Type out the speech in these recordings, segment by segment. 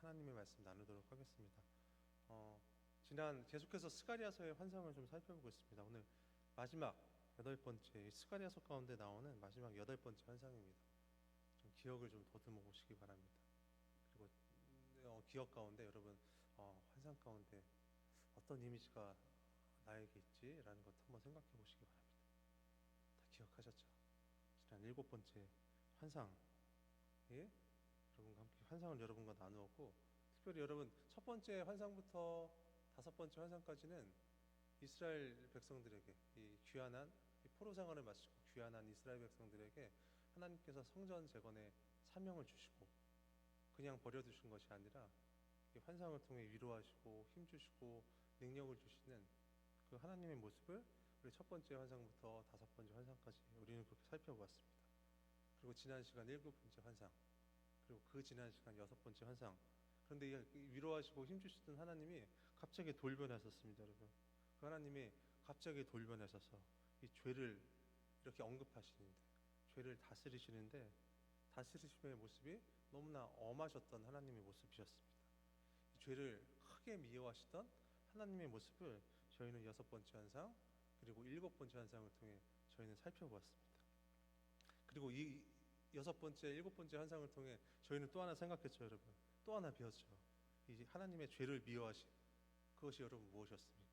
하나님의 말씀 나누도록 하겠습니다. 지난 계속해서 스가랴서의 환상을 좀 살펴보고 있습니다. 오늘 마지막 8번째 스가랴서 가운데 나오는 마지막 8번째 환상입니다. 좀 기억을 좀 더듬어 보시기 바랍니다. 그리고 기억 가운데 여러분 환상 가운데 어떤 이미지가 나에게 있지라는 것 한번 생각해 보시기 바랍니다. 다 기억하셨죠? 지난 7번째 환상에 여러분과 함께 환상을 여러분과 나누었고, 특별히 여러분 첫 번째 환상부터 5번째 환상까지는 이스라엘 백성들에게 이 귀환한 이 포로 생활을 마치고 귀환한 이스라엘 백성들에게 하나님께서 성전 재건의 사명을 주시고 그냥 버려두신 것이 아니라 이 환상을 통해 위로하시고 힘주시고 능력을 주시는 그 하나님의 모습을 우리 첫 번째 환상부터 5번째 환상까지 우리는 그렇게 살펴보았습니다. 그리고 지난 시간 7번째 환상, 그리고 그 지난 시간 6번째 환상. 그런데 위로하시고 힘주시던 하나님이 갑자기 돌변하셨습니다, 여러분. 그 하나님이 갑자기 돌변하셔서 이 죄를 이렇게 언급하시는데, 죄를 다스리시는데, 다스리심의 모습이 너무나 엄하셨던 하나님의 모습이셨습니다. 이 죄를 크게 미워하시던 하나님의 모습을 저희는 6번째 환상, 그리고 7번째 환상을 통해 저희는 살펴보았습니다. 그리고 이 6번째, 7번째 환상을 통해 저희는 또 하나 생각했죠, 여러분. 또 하나 배웠죠. 이 하나님의 죄를 미워하심, 그것이 여러분 무엇이었습니까?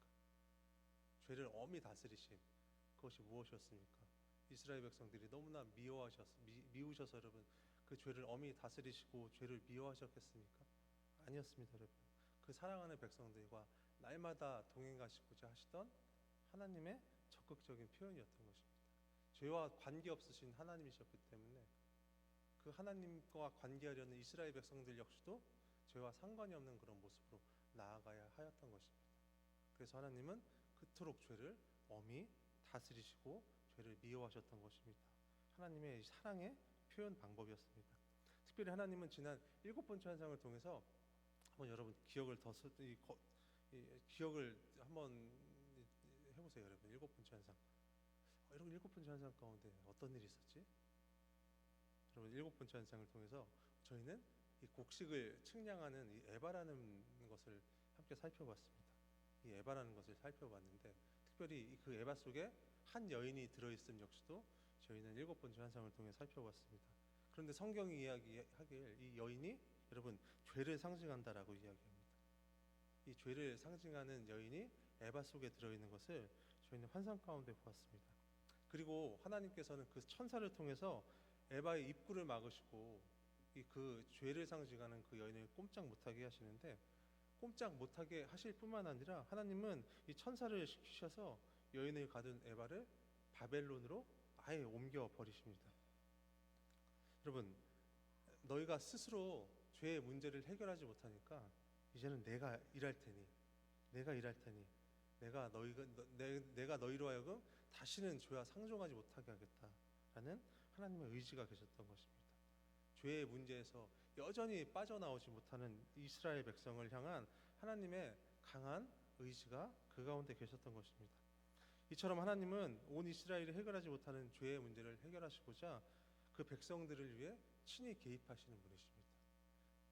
죄를 엄히 다스리심, 그것이 무엇이었습니까? 이스라엘 백성들이 너무나 미우셔서 여러분 그 죄를 엄히 다스리시고 죄를 미워하셨겠습니까? 아니었습니다, 여러분. 그 사랑하는 백성들과 날마다 동행하시고자 하시던 하나님의 적극적인 표현이었던 것입니다. 죄와 관계없으신 하나님이셨기 때문에 그 하나님과 관계하려는 이스라엘 백성들 역시도 죄와 상관이 없는 그런 모습으로 나아가야 하였던 것입니다. 그래서 하나님은 그토록 죄를 엄히 다스리시고 죄를 미워하셨던 것입니다. 하나님의 사랑의 표현 방법이었습니다. 특별히 하나님은 지난 7번째 환상을 통해서 한번 여러분 기억을 한번 해보세요, 여러분. 7번째 환상. 여러분 7번째 환상 가운데 어떤 일이 있었지? 여러분 7번째 환상을 통해서 저희는 이 곡식을 측량하는 이 에바라는 것을 함께 살펴봤습니다. 이 에바라는 것을 살펴봤는데, 특별히 그 에바 속에 한 여인이 들어있음 역시도 저희는 7번째 환상을 통해 살펴봤습니다. 그런데 성경이 이야기하길 이 여인이 여러분 죄를 상징한다라고 이야기합니다. 이 죄를 상징하는 여인이 에바 속에 들어있는 것을 저희는 환상 가운데 보았습니다. 그리고 하나님께서는 그 천사를 통해서 에바의 입구를 막으시고 그 죄를 상징하는 그 여인을 꼼짝 못하게 하시는데, 꼼짝 못하게 하실 뿐만 아니라 하나님은 이 천사를 시키셔서 여인을 가둔 에바를 바벨론으로 아예 옮겨 버리십니다. 여러분, 너희가 스스로 죄의 문제를 해결하지 못하니까 이제는 내가 일할 테니 내가 너희로 하여금 다시는 죄와 상종하지 못하게 하겠다라는 하나님의 의지가 계셨던 것입니다. 죄의 문제에서 여전히 빠져나오지 못하는 이스라엘 백성을 향한 하나님의 강한 의지가 그 가운데 계셨던 것입니다. 이처럼 하나님은 온 이스라엘이 해결하지 못하는 죄의 문제를 해결하시고자 그 백성들을 위해 친히 개입하시는 분이십니다.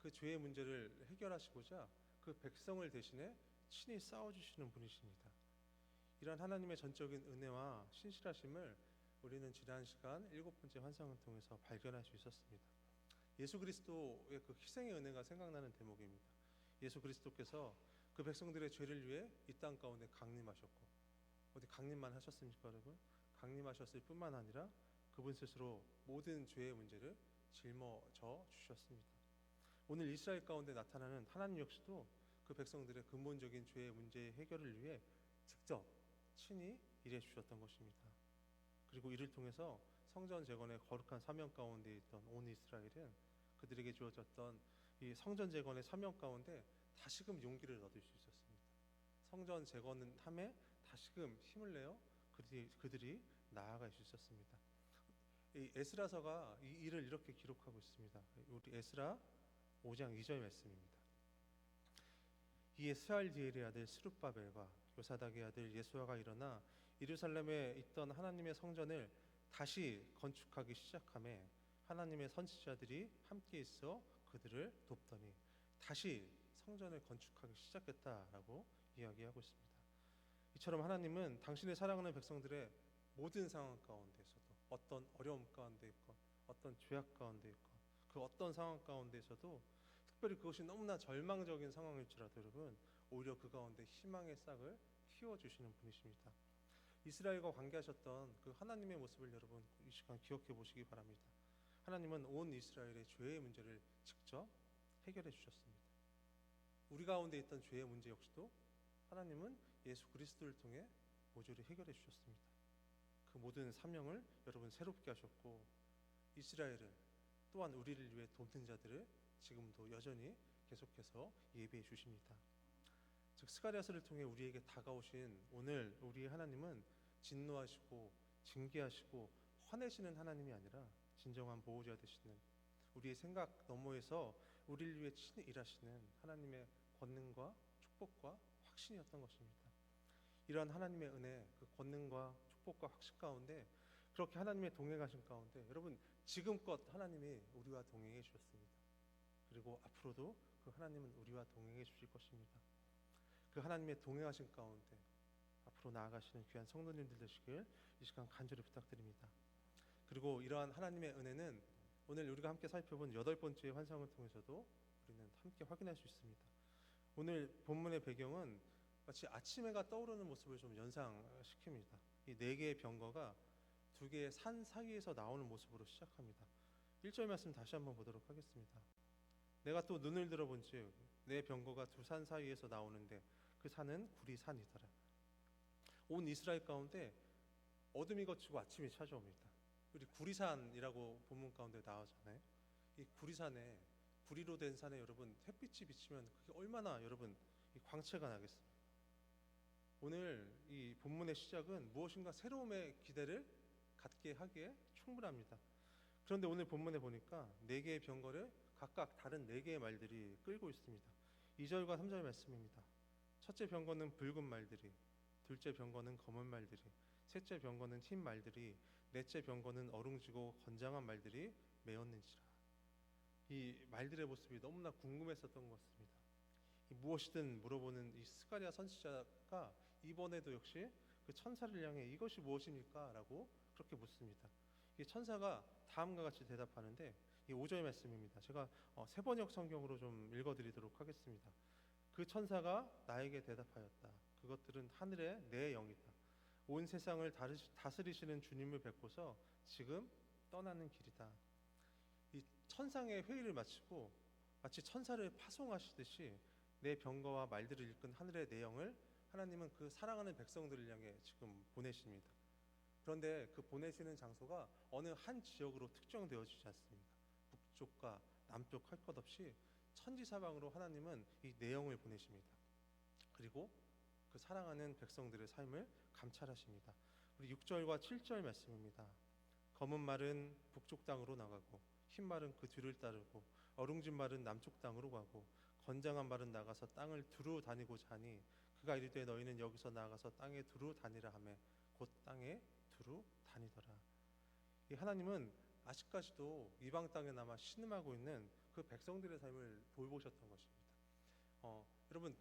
그 죄의 문제를 해결하시고자 그 백성을 대신해 친히 싸워주시는 분이십니다. 이러한 하나님의 전적인 은혜와 신실하심을 우리는 지난 시간 7번째 환상을 통해서 발견할 수 있었습니다. 예수 그리스도의 그 희생의 은혜가 생각나는 대목입니다. 예수 그리스도께서 그 백성들의 죄를 위해 이 땅 가운데 강림하셨고, 어디 강림만 하셨습니까, 여러분? 강림하셨을 뿐만 아니라 그분 스스로 모든 죄의 문제를 짊어져 주셨습니다. 오늘 이스라엘 가운데 나타나는 하나님 역시도 그 백성들의 근본적인 죄의 문제 해결을 위해 직접 친히 일해 주셨던 것입니다. 그리고 이를 통해서 성전 재건의 거룩한 사명 가운데 있던 온 이스라엘은 그들에게 주어졌던 이 성전 재건의 사명 가운데 다시금 용기를 얻을 수 있었습니다. 성전 재건은 함에 다시금 힘을 내어 그들이 나아갈 수 있었습니다. 이 에스라서가 이 일을 이렇게 기록하고 있습니다. 우리 에스라 5장 2절 말씀입니다. 이에 스알디엘의 아들 스룹바벨과 요사닥의 아들 예수아가 일어나 예루살렘에 있던 하나님의 성전을 다시 건축하기 시작하며 하나님의 선지자들이 함께 있어 그들을 돕더니 다시 성전을 건축하기 시작했다라고 이야기하고 있습니다. 이처럼 하나님은 당신의 사랑하는 백성들의 모든 상황 가운데서도, 어떤 어려움 가운데 있건 어떤 죄악 가운데 있건 그 어떤 상황 가운데서도, 특별히 그것이 너무나 절망적인 상황일지라도 여러분, 오히려 그 가운데 희망의 싹을 틔워주시는 분이십니다. 이스라엘과 관계하셨던 그 하나님의 모습을 여러분 이 시간 기억해 보시기 바랍니다. 하나님은 온 이스라엘의 죄의 문제를 직접 해결해 주셨습니다. 우리 가운데 있던 죄의 문제 역시도 하나님은 예수 그리스도를 통해 모조리 해결해 주셨습니다. 그 모든 사명을 여러분 새롭게 하셨고, 이스라엘을 또한 우리를 위해 돕는 자들을 지금도 여전히 계속해서 예비해 주십니다. 즉 스가랴서를 통해 우리에게 다가오신 오늘 우리의 하나님은 진노하시고 징계하시고 화내시는 하나님이 아니라 진정한 보호자 되시는, 우리의 생각 너머에서 우리를 위해 친히 일하시는 하나님의 권능과 축복과 확신이었던 것입니다. 이러한 하나님의 은혜, 그 권능과 축복과 확신 가운데, 그렇게 하나님의 동행하신 가운데 여러분 지금껏 하나님이 우리와 동행해 주셨습니다. 그리고 앞으로도 그 하나님은 우리와 동행해 주실 것입니다. 그 하나님의 동행하신 가운데 앞으로 나아가시는 귀한 성도님들 되시길 이 시간 간절히 부탁드립니다. 그리고 이러한 하나님의 은혜는 오늘 우리가 함께 살펴본 8번째 환상을 통해서도 우리는 함께 확인할 수 있습니다. 오늘 본문의 배경은 마치 아침 해가 떠오르는 모습을 좀 연상시킵니다. 이 4개의 병거가 2개의 산 사이에서 나오는 모습으로 시작합니다. 1절 말씀 다시 한번 보도록 하겠습니다. 내가 또 눈을 들어본즉 내 병거가 2 산 사이에서 나오는데 그 산은 구리산이더라. 온 이스라엘 가운데 어둠이 걷히고 아침이 찾아옵니다. 우리 구리산이라고 본문 가운데 나오잖아요. 이 구리산에, 구리로 된 산에 여러분 햇빛이 비치면 그게 얼마나 여러분 이 광채가 나겠습니까? 오늘 이 본문의 시작은 무엇인가 새로움의 기대를 갖게 하기에 충분합니다. 그런데 오늘 본문에 보니까 4개의 병거를 각각 다른 4개의 말들이 끌고 있습니다. 2절과 3절 말씀입니다. 첫째 병거는 붉은 말들이, 둘째 병거는 검은 말들이, 셋째 병거는 흰 말들이, 넷째 병거는 어룽지고 건장한 말들이 메었는지라. 이 말들의 모습이 너무나 궁금했었던 것 같습니다. 무엇이든 물어보는 이 스가랴 선지자가 이번에도 역시 그 천사를 향해 이것이 무엇입니까? 라고 그렇게 묻습니다. 이 천사가 다음과 같이 대답하는데, 이 5절 말씀입니다. 제가 세번역 성경으로 좀 읽어드리도록 하겠습니다. 그 천사가 나에게 대답하였다. 그것들은 하늘의 내 영이다. 온 세상을 다스리시는 주님을 뵙고서 지금 떠나는 길이다. 이 천상의 회의를 마치고 마치 천사를 파송하시듯이 내 병거와 말들을 일꾼 하늘의 내영을 하나님은 그 사랑하는 백성들을 향해 지금 보내십니다. 그런데 그 보내시는 장소가 어느 한 지역으로 특정되어지지 않습니다. 북쪽과 남쪽 할 것 없이 천지사방으로 하나님은 이 내영을 보내십니다. 그리고 그 사랑하는 백성들의 삶을 감찰하십니다. 우리 6절과 7절 말씀입니다. 검은 말은 북쪽 땅으로 나가고 흰 말은 그 뒤를 따르고 어룽진 말은 남쪽 땅으로 가고 건장한 말은 나가서 땅을 두루 다니고자 하니 그가 이르되 너희는 여기서 나가서 땅에 두루 다니라 하매 곧 땅에 두루 다니더라. 이 하나님은 아직까지도 이방 땅에 남아 신음하고 있는 그 백성들의 삶을 돌보셨던 것입니다. 여러분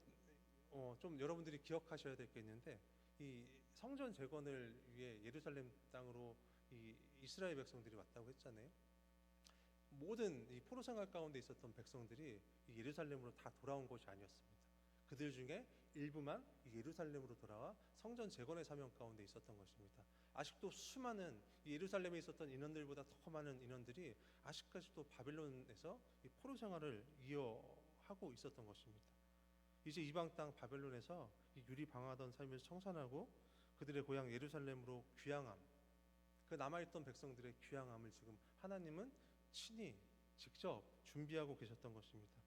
좀 여러분들이 기억하셔야 될 게 있는데, 이 성전 재건을 위해 예루살렘 땅으로 이 이스라엘 백성들이 왔다고 했잖아요. 모든 이 포로 생활 가운데 있었던 백성들이 이 예루살렘으로 다 돌아온 것이 아니었습니다. 그들 중에 일부만 예루살렘으로 돌아와 성전 재건의 사명 가운데 있었던 것입니다. 아직도 수많은 예루살렘에 있었던 인원들보다 더 많은 인원들이 아직까지도 바벨론에서 이 포로 생활을 이어하고 있었던 것입니다. 이제 이방 땅 바벨론에서 이 유리방황하던 삶을 청산하고 그들의 고향 예루살렘으로 귀향함, 그 남아있던 백성들의 귀향함을 지금 하나님은 친히 직접 준비하고 계셨던 것입니다.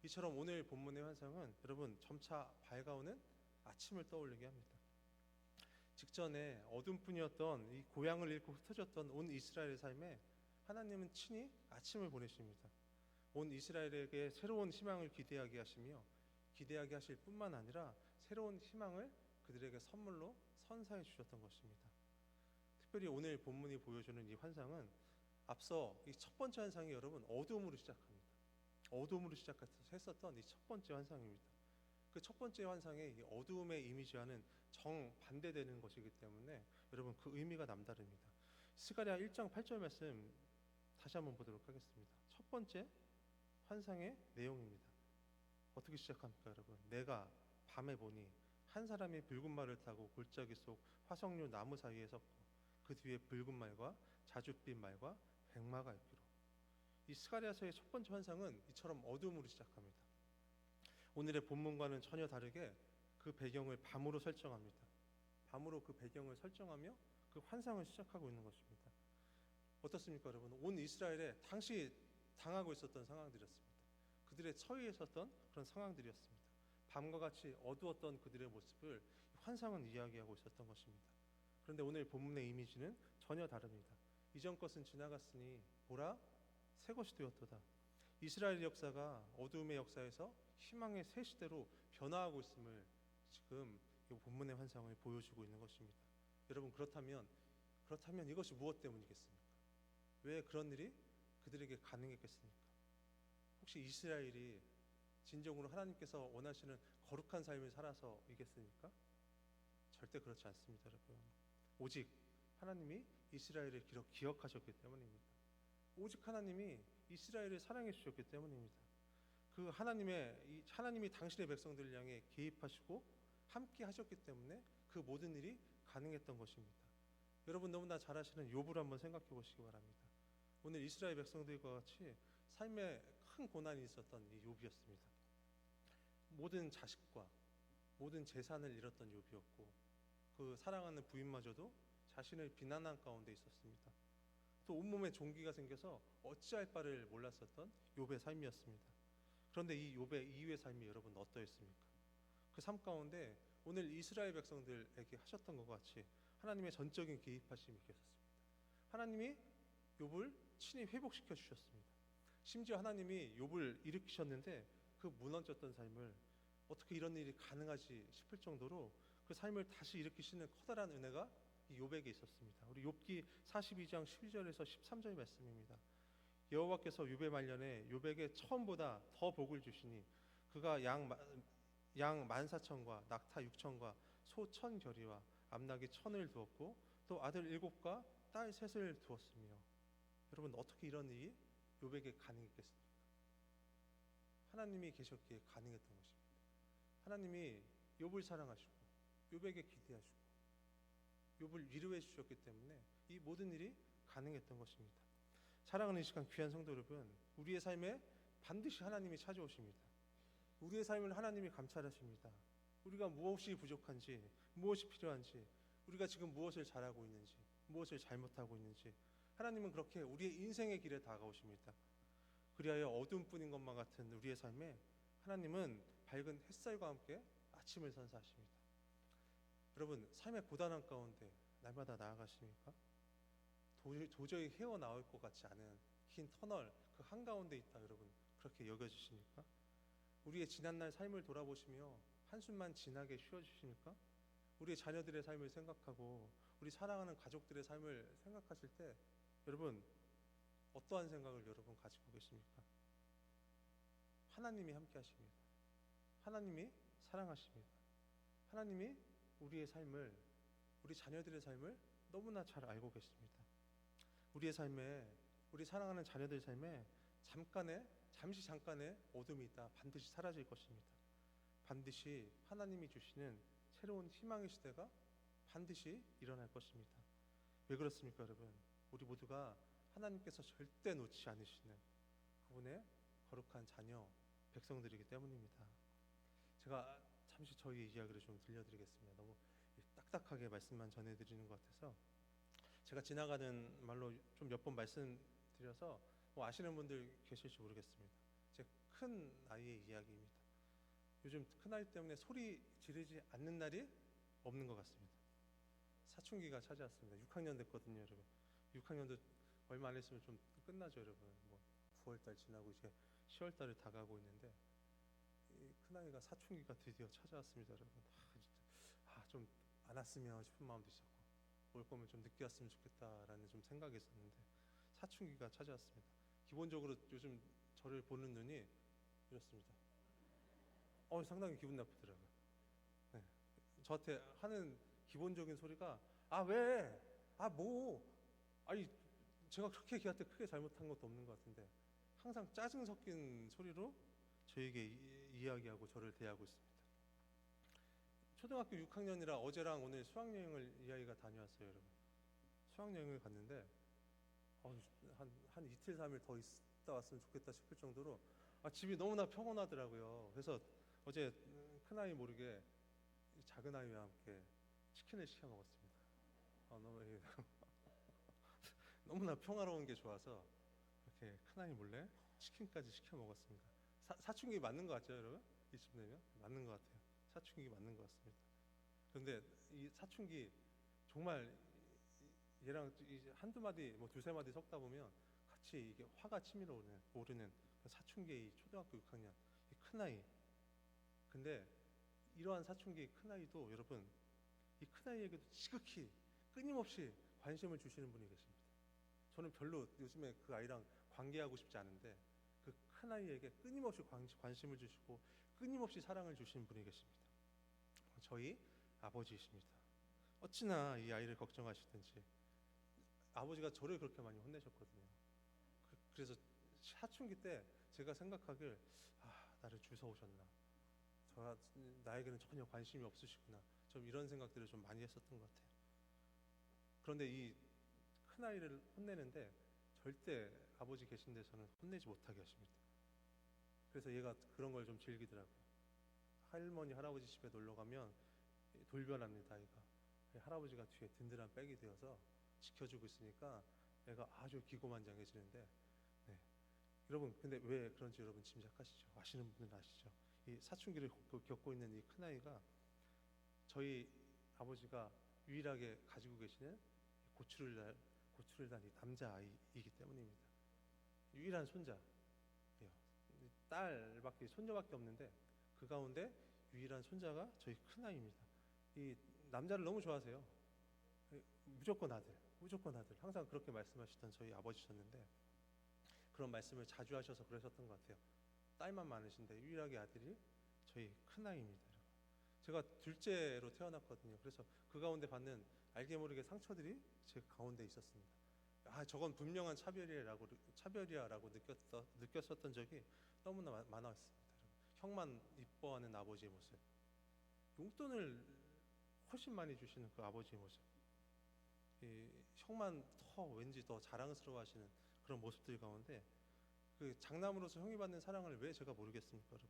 이처럼 오늘 본문의 환상은 여러분 점차 밝아오는 아침을 떠올리게 합니다. 직전에 어둠뿐이었던 이 고향을 잃고 흩어졌던 온 이스라엘의 삶에 하나님은 친히 아침을 보내십니다. 온 이스라엘에게 새로운 희망을 기대하게 하시며 기대하게 하실 뿐만 아니라 새로운 희망을 그들에게 선물로 선사해 주셨던 것입니다. 특별히 오늘 본문이 보여주는 이 환상은 앞서 이 첫 번째 환상이 여러분 어둠으로 시작합니다. 어둠으로 시작했었던 이 첫 번째 환상입니다. 그 첫 번째 환상의 이 어두움의 이미지와는 정반대되는 것이기 때문에 여러분 그 의미가 남다릅니다. 스가랴 1장 8절 말씀 다시 한번 보도록 하겠습니다. 첫 번째 환상의 내용입니다. 어떻게 시작합니까, 여러분? 내가 밤에 보니 한 사람이 붉은 말을 타고 골짜기 속 화석류 나무 사이에 섰고 그 뒤에 붉은 말과 자줏빛 말과 백마가 있기로. 이 스가랴서의 첫 번째 환상은 이처럼 어둠으로 시작합니다. 오늘의 본문과는 전혀 다르게 그 배경을 밤으로 설정합니다. 밤으로 그 배경을 설정하며 그 환상을 시작하고 있는 것입니다. 어떻습니까, 여러분? 온 이스라엘에 당시 당하고 있었던 상황들이었습니다. 그들의 처해 있었던 그런 상황들이었습니다. 밤과 같이 어두웠던 그들의 모습을 환상은 이야기하고 있었던 것입니다. 그런데 오늘 본문의 이미지는 전혀 다릅니다. 이전 것은 지나갔으니 보라 새 것이 되었도다. 이스라엘 역사가 어두움의 역사에서 희망의 새 시대로 변화하고 있음을 지금 이 본문의 환상을 보여주고 있는 것입니다. 여러분 그렇다면 이것이 무엇 때문이겠습니까? 왜 그런 일이 그들에게 가능했겠습니까? 혹시 이스라엘이 진정으로 하나님께서 원하시는 거룩한 삶을 살아서이겠습니까? 절대 그렇지 않습니다, 여러분. 오직 하나님이 이스라엘을 기억하셨기 때문입니다. 오직 하나님이 이스라엘을 사랑해 주셨기 때문입니다. 그 하나님이 당신의 백성들을 향해 개입하시고 함께 하셨기 때문에 그 모든 일이 가능했던 것입니다. 여러분 너무나 잘 아시는 욥을 한번 생각해 보시기 바랍니다. 오늘 이스라엘 백성들과 같이 삶에 큰 고난이 있었던 이 욥이었습니다. 모든 자식과 모든 재산을 잃었던 욥이었고 그 사랑하는 부인마저도 자신을 비난한 가운데 있었습니다. 또 온몸에 종기가 생겨서 어찌할 바를 몰랐었던 욥의 삶이었습니다. 그런데 이 욥의 이후의 삶이 여러분 어떠했습니까? 그 삶 가운데 오늘 이스라엘 백성들에게 하셨던 것 같이 하나님의 전적인 개입하심이 있었습니다. 하나님이 욥을 친히 회복시켜 주셨습니다. 심지어 하나님이 욥을 일으키셨는데 그 무너졌던 삶을 어떻게 이런 일이 가능하지 싶을 정도로 그 삶을 다시 일으키시는 커다란 은혜가 이 욥에게 있었습니다. 우리 욥기 42장 12절에서 13절 말씀입니다. 여호와께서 욥의 말년에 욥에게 처음보다 더 복을 주시니 그가 양 14,000과 낙타 6,000과 소 1,000결이와 암낙이 1,000을 두었고 또 아들 7과 딸 3을 두었으며. 여러분 어떻게 이런 일이 욥에게 가능했겠습니까? 하나님이 계셨기에 가능했던 것입니다. 하나님이 욥을 사랑하시고 욥에게 기대하시고 욥을 위로해 주셨기 때문에 이 모든 일이 가능했던 것입니다. 사랑하는 이 시간 귀한 성도 여러분, 우리의 삶에 반드시 하나님이 찾아오십니다. 우리의 삶을 하나님이 감찰하십니다. 우리가 무엇이 부족한지, 무엇이 필요한지, 우리가 지금 무엇을 잘하고 있는지, 무엇을 잘못하고 있는지 하나님은 그렇게 우리의 인생의 길에 다가오십니다. 그리하여 어둠뿐인 것만 같은 우리의 삶에 하나님은 밝은 햇살과 함께 아침을 선사하십니다. 여러분 삶의 고단한 가운데 날마다 나아가십니까? 도저히 헤어나올 것 같지 않은 긴 터널 그 한가운데 있다 여러분 그렇게 여겨지십니까? 우리의 지난날 삶을 돌아보시며 한숨만 진하게 쉬어주십니까? 우리의 자녀들의 삶을 생각하고 우리 사랑하는 가족들의 삶을 생각하실 때 여러분 어떠한 생각을 여러분 가지고 계십니까? 하나님이 함께 하십니다. 하나님이 사랑하십니다. 하나님이 우리의 삶을, 우리 자녀들의 삶을 너무나 잘 알고 계십니다. 우리의 삶에, 우리 사랑하는 자녀들의 삶에 잠시 잠깐의 어둠이 있다 반드시 사라질 것입니다. 반드시 하나님이 주시는 새로운 희망의 시대가 반드시 일어날 것입니다. 왜 그렇습니까, 여러분? 우리 모두가 하나님께서 절대 놓지 않으시는 그분의 거룩한 자녀, 백성들이기 때문입니다. 제가 잠시 저희 이야기를 좀 들려드리겠습니다. 너무 딱딱하게 말씀만 전해드리는 것 같아서 제가 지나가는 말로 좀 몇 번 말씀드려서 아시는 분들 계실지 모르겠습니다. 제 큰 아이의 이야기입니다. 요즘 큰 아이 때문에 소리 지르지 않는 날이 없는 것 같습니다. 사춘기가 찾아왔습니다. 6학년 됐거든요, 여러분. 6학년도 얼마 안 있으면 좀 끝나죠, 여러분. 9월달 지나고 이제 10월달을 다가오고 있는데 이 큰아이가 사춘기가 드디어 찾아왔습니다, 여러분. 좀 안 왔으면 싶은 마음도 있었고 올 거면 좀 늦게 왔으면 좋겠다라는 좀 생각이 있었는데 사춘기가 찾아왔습니다. 기본적으로 요즘 저를 보는 눈이 이렇습니다. 상당히 기분 나쁘더라고요. 네. 저한테 하는 기본적인 소리가 왜? 뭐? 아니 제가 그렇게 걔한테 크게 잘못한 것도 없는 것 같은데 항상 짜증 섞인 소리로 저에게 이야기하고 저를 대하고 있습니다. 초등학교 6학년이라 어제랑 오늘 수학여행을 이 아이가 다녀왔어요, 여러분. 수학여행을 갔는데 한 이틀 3일 더 있다 왔으면 좋겠다 싶을 정도로 집이 너무나 평온하더라고요. 그래서 어제 큰아이 모르게 작은 아이와 함께 치킨을 시켜 먹었습니다. 너무나 평화로운 게 좋아서 이렇게 큰아이 몰래 치킨까지 시켜 먹었습니다. 사춘기 맞는 것 같죠, 여러분? 이쯤 되면 맞는 것 같아요. 사춘기 맞는 것 같습니다. 그런데 이 사춘기 정말 얘랑 한두 마디, 뭐 두세 마디 섞다 보면 같이 이게 화가 치밀어 오르는 사춘기의 초등학교 6학년 이 큰아이. 근데 이러한 사춘기 큰아이도 여러분, 이 큰아이에게도 지극히 끊임없이 관심을 주시는 분이 계십니다. 저는 별로 요즘에 그 아이랑 관계하고 싶지 않은데 그 큰아이에게 끊임없이 관심을 주시고 끊임없이 사랑을 주시는 분이 계십니다. 저희 아버지이십니다. 어찌나 이 아이를 걱정하시든지 아버지가 저를 그렇게 많이 혼내셨거든요. 그래서 사춘기 때 제가 생각하길 나를 주워오셨나, 나에게는 전혀 관심이 없으시구나, 좀 이런 생각들을 좀 많이 했었던 것 같아요. 그런데 이 큰아이를 혼내는데 절대 아버지 계신 데서는 혼내지 못하게 하십니다. 그래서 얘가 그런 걸 좀 즐기더라고요. 할머니 할아버지 집에 놀러 가면 돌변합니다. 아이가 할아버지가 뒤에 든든한 백이 되어서 지켜주고 있으니까 애가 아주 기고만장해지는데, 네. 여러분 근데 왜 그런지 여러분 짐작하시죠? 아시는 분은 아시죠? 이 사춘기를 겪고 있는 이 큰아이가 저희 아버지가 유일하게 가지고 계시는 고추를 단 이 남자아이이기 때문입니다. 유일한 손자예요. 딸밖에 손녀밖에 없는데 그 가운데 유일한 손자가 저희 큰아이입니다. 이 남자를 너무 좋아하세요. 무조건 아들 항상 그렇게 말씀하시던 저희 아버지셨는데 그런 말씀을 자주 하셔서 그러셨던 것 같아요. 딸만 많으신데 유일하게 아들이 저희 큰아이입니다. 제가 둘째로 태어났거든요. 그래서 그 가운데 받는 알게 모르게 상처들이 제 가운데 있었습니다. 저건 분명한 차별이야라고 느꼈었던 적이 너무나 많았습니다. 형만 이뻐하는 아버지의 모습, 용돈을 훨씬 많이 주시는 그 아버지의 모습, 이 형만 왠지 더 자랑스러워하시는 그런 모습들 가운데 그 장남으로서 형이 받는 사랑을 왜 제가 모르겠습니까, 여러분?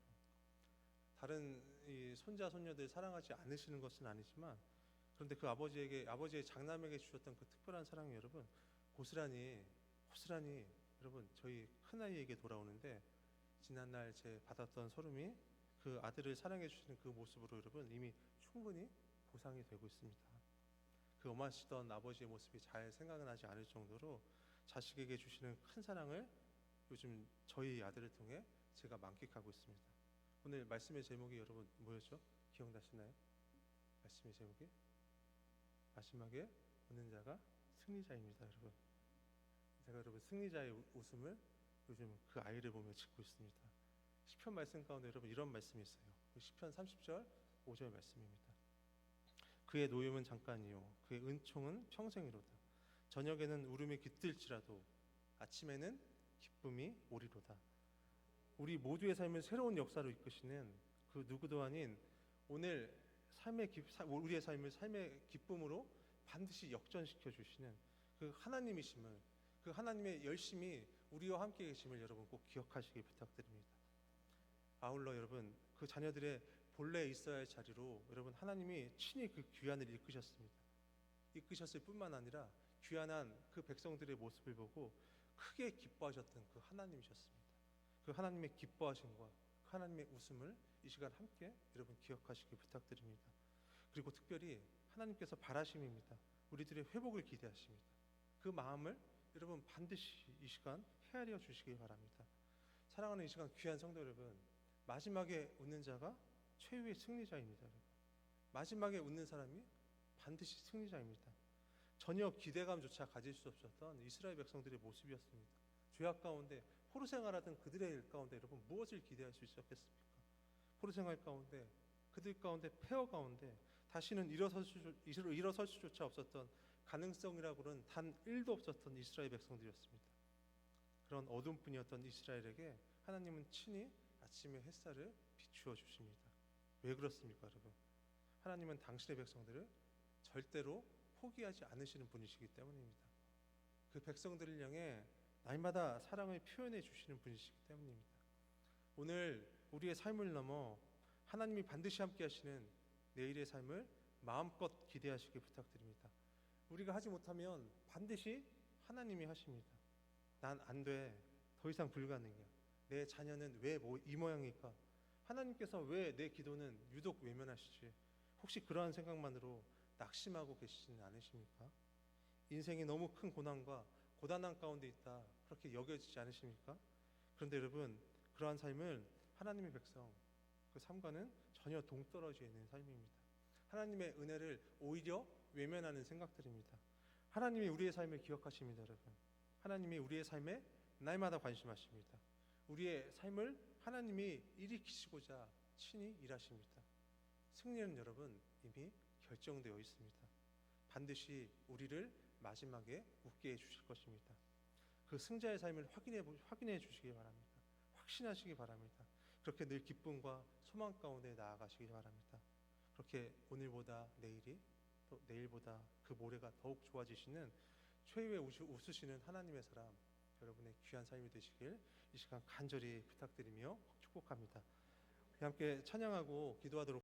다른 이 손자 손녀들 사랑하지 않으시는 것은 아니지만 그런데 그 아버지의 장남에게 주셨던 그 특별한 사랑이 여러분 고스란히 여러분 저희 큰아이에게 돌아오는데 지난날 제 받았던 소름이 그 아들을 사랑해 주시는 그 모습으로 여러분 이미 충분히 보상이 되고 있습니다. 그 엄하시던 아버지의 모습이 잘 생각은 나지 않을 정도로 자식에게 주시는 큰 사랑을 요즘 저희 아들을 통해 제가 만끽하고 있습니다. 오늘 말씀의 제목이 여러분 뭐였죠? 기억나시나요? 말씀의 제목이 마지막에 웃는 자가 승리자입니다. 여러분 제가 여러분 승리자의 웃음을 요즘 그 아이를 보며 짓고 있습니다. 시편 말씀 가운데 여러분 이런 말씀이 있어요. 시편 30절 5절 말씀입니다. 그의 노임은 잠깐이요 그의 은총은 평생이로다. 저녁에는 울음이 깃들지라도 아침에는 기쁨이 오리로다. 우리 모두의 삶을 새로운 역사로 이끄시는 그 누구도 아닌 오늘 우리의 삶을 삶의 기쁨으로 반드시 역전시켜 주시는 그 하나님이심을, 그 하나님의 열심히 우리와 함께 계심을 여러분 꼭 기억하시기 부탁드립니다. 아울러 여러분 그 자녀들의 본래 있어야 할 자리로 여러분 하나님이 친히 그 귀환을 이끄셨을 뿐만 아니라 귀환한 그 백성들의 모습을 보고 크게 기뻐하셨던 그 하나님이셨습니다. 그 하나님의 기뻐하심과 그 하나님의 웃음을 이 시간 함께 여러분 기억하시기 부탁드립니다. 그리고 특별히 하나님께서 바라심입니다. 우리들의 회복을 기대하십니다. 그 마음을 여러분 반드시 이 시간 헤아려 주시기 바랍니다. 사랑하는 이 시간 귀한 성도 여러분, 마지막에 웃는 자가 최후의 승리자입니다. 마지막에 웃는 사람이 반드시 승리자입니다. 전혀 기대감조차 가질 수 없었던 이스라엘 백성들의 모습이었습니다. 죄악 가운데 포로 생활하던 그들의 일 가운데 여러분 무엇을 기대할 수 있었겠습니까? 포로 생활 가운데 그들 가운데 폐허 가운데 다시는 일어설 수조차 없었던 가능성이라고는 단 1도 없었던 이스라엘 백성들이었습니다. 그런 어둠뿐이었던 이스라엘에게 하나님은 친히 아침의 햇살을 비추어 주십니다. 왜 그렇습니까, 여러분? 하나님은 당신의 백성들을 절대로 포기하지 않으시는 분이시기 때문입니다. 그 백성들을 향해 날마다 사랑을 표현해 주시는 분이시기 때문입니다. 오늘 우리의 삶을 넘어 하나님이 반드시 함께 하시는 내일의 삶을 마음껏 기대하시길 부탁드립니다. 우리가 하지 못하면 반드시 하나님이 하십니다. 난 안 돼. 더 이상 불가능이야. 내 자녀는 왜 이 모양일까? 하나님께서 왜 내 기도는 유독 외면하시지? 혹시 그러한 생각만으로 낙심하고 계시지는 않으십니까? 인생이 너무 큰 고난과 고단한 가운데 있다, 그렇게 여겨지지 않으십니까? 그런데 여러분, 그러한 삶을 하나님의 백성, 그 삶과는 전혀 동떨어져 있는 삶입니다. 하나님의 은혜를 오히려 외면하는 생각들입니다. 하나님이 우리의 삶을 기억하십니다, 여러분. 하나님이 우리의 삶에 날마다 관심하십니다. 우리의 삶을 하나님이 일으키시고자 친히 일하십니다. 승리는 여러분 이미 결정되어 있습니다. 반드시 우리를 마지막에 웃게 해주실 것입니다. 그 승자의 삶을 확인해 주시기 바랍니다. 확신하시기 바랍니다. 그렇게 늘 기쁨과 소망 가운데 나아가시기 바랍니다. 그렇게 오늘보다 내일이, 또 내일보다 그 모레가 더욱 좋아지시는 최후에 웃으시는 하나님의 사람, 여러분의 귀한 삶이 되시길 이 시간 간절히 부탁드리며 축복합니다. 함께 찬양하고 기도하도록